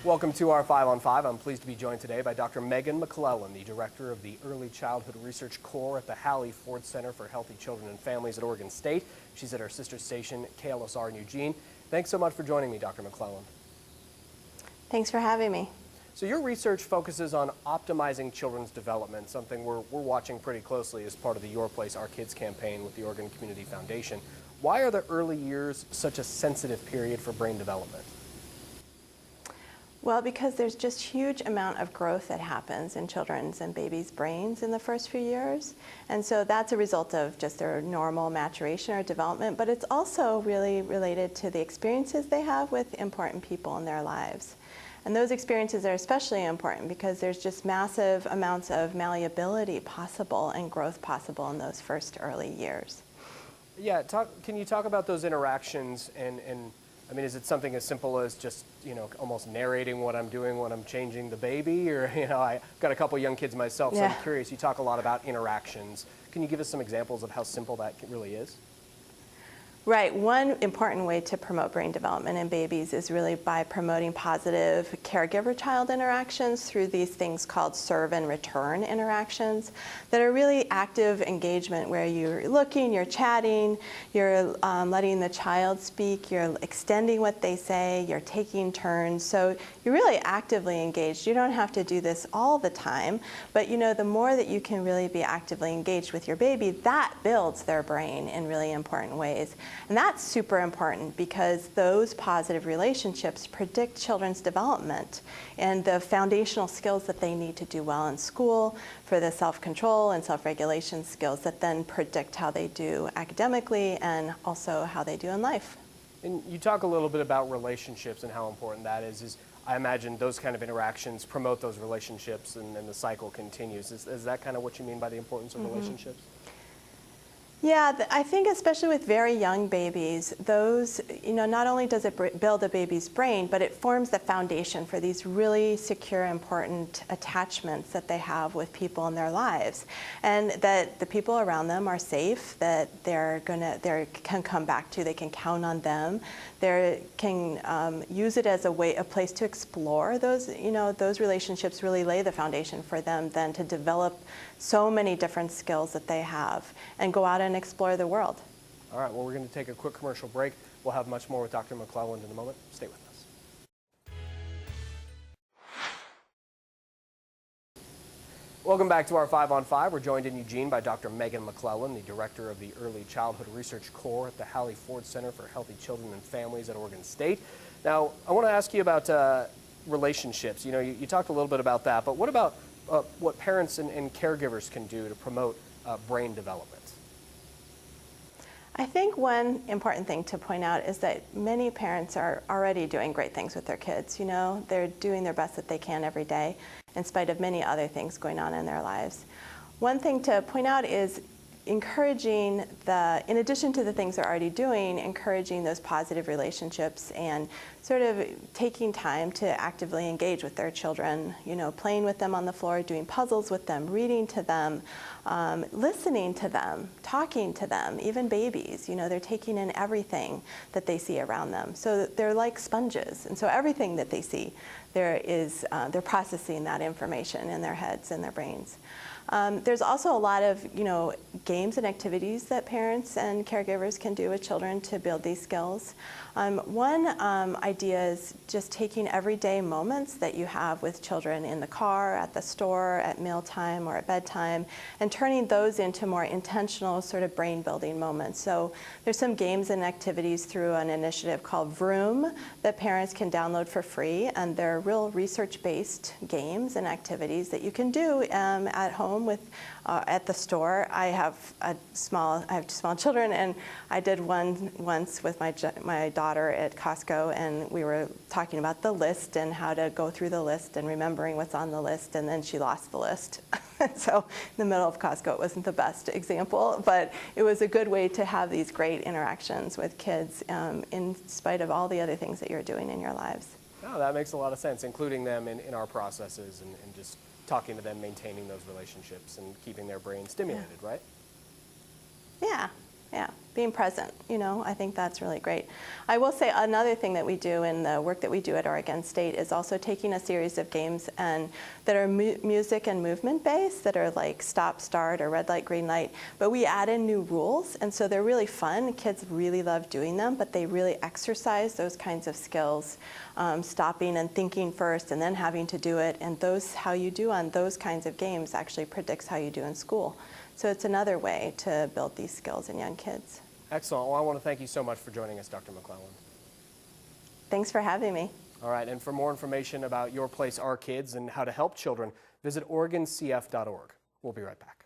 Welcome to our 5 on 5. I'm pleased to be joined today by Dr. Megan McClelland, the director of the Early Childhood Research Core at the Hallie E Center for Healthy Children and Families at Oregon State. She's at our sister station, KLSR in Eugene. Thanks so much for joining me, Dr. McClelland. Thanks for having me. So your research focuses on optimizing children's development, something we're watching pretty closely as part of the Your Place, Our Kids campaign with the Oregon Community Foundation. Why are the early years such a sensitive period for brain development? Well, because there's just huge amount of growth that happens in children's and babies' brains in the first few years. And so that's a result of just their normal maturation or development, but it's also really related to the experiences they have with important people in their lives. And those experiences are especially important because there's just massive amounts of malleability possible and growth possible in those first early years. Yeah, can you talk about those interactions and I mean, is it something as simple as just, almost narrating what I'm doing when I'm changing the baby? Or, I've got a couple young kids myself, so I'm curious. You talk a lot about interactions. Can you give us some examples of how simple that really is? Right. One important way to promote brain development in babies is really by promoting positive caregiver-child interactions through these things called serve and return interactions that are really active engagement where you're looking, you're chatting, you're letting the child speak, you're extending what they say, you're taking turns. So you're really actively engaged. You don't have to do this all the time, but the more that you can really be actively engaged with your baby, that builds their brain in really important ways. And that's super important because those positive relationships predict children's development and the foundational skills that they need to do well in school for the self-control and self-regulation skills that then predict how they do academically and also how they do in life. And you talk a little bit about relationships and how important that is I imagine those kind of interactions promote those relationships and the cycle continues. Is that kind of what you mean by the importance of relationships? Yeah, I think especially with very young babies, those, not only does it build a baby's brain, but it forms the foundation for these really secure, important attachments that they have with people in their lives. And that the people around them are safe, that they can come back to, they can count on them. They can use it as a place to explore. Those relationships really lay the foundation for them then to develop so many different skills that they have and go out and explore the world. All right, well, we're going to take a quick commercial break. We'll have much more with Dr. McClelland in a moment. Stay with us. Welcome back to our 5 on 5. We're joined in Eugene by Dr. Megan McClelland, the director of the Early Childhood Research Core at the Hallie E Center for Healthy Children and Families at Oregon State. Now, I want to ask you about relationships. You talked a little bit about that, but what about what parents and caregivers can do to promote brain development? I think one important thing to point out is that many parents are already doing great things with their kids. They're doing their best that they can every day in spite of many other things going on in their lives. One thing to point out is encouraging in addition to the things they're already doing, encouraging those positive relationships and sort of taking time to actively engage with their children, playing with them on the floor, doing puzzles with them, reading to them, listening to them, talking to them, even babies, they're taking in everything that they see around them. So they're like sponges, and so everything that they see, they're processing that information in their heads and their brains. There's also a lot of, games and activities that parents and caregivers can do with children to build these skills. One idea is just taking everyday moments that you have with children in the car, at the store, at mealtime, or at bedtime, and turning those into more intentional sort of brain-building moments. So there's some games and activities through an initiative called Vroom that parents can download for free, and they're real research-based games and activities that you can do at home at the store. I have small children, and I did one once with my daughter at Costco, and we were talking about the list and how to go through the list and remembering what's on the list, and then she lost the list. So in the middle of Costco, it wasn't the best example, but it was a good way to have these great interactions with kids in spite of all the other things that you're doing in your lives. Oh, that makes a lot of sense, including them in our processes and just talking to them, maintaining those relationships and keeping their brain stimulated, right? Yeah. Yeah, being present, I think that's really great. I will say another thing that we do in the work that we do at Oregon State is also taking a series of games that are music and movement based, that are like stop, start, or red light, green light, but we add in new rules, and so they're really fun. Kids really love doing them, but they really exercise those kinds of skills, stopping and thinking first and then having to do it, and how you do on those kinds of games actually predicts how you do in school. So it's another way to build these skills in young kids. Excellent. Well, I want to thank you so much for joining us, Dr. McClelland. Thanks for having me. All right, and for more information about Your Place, Our Kids and how to help children, visit OregonCF.org. We'll be right back.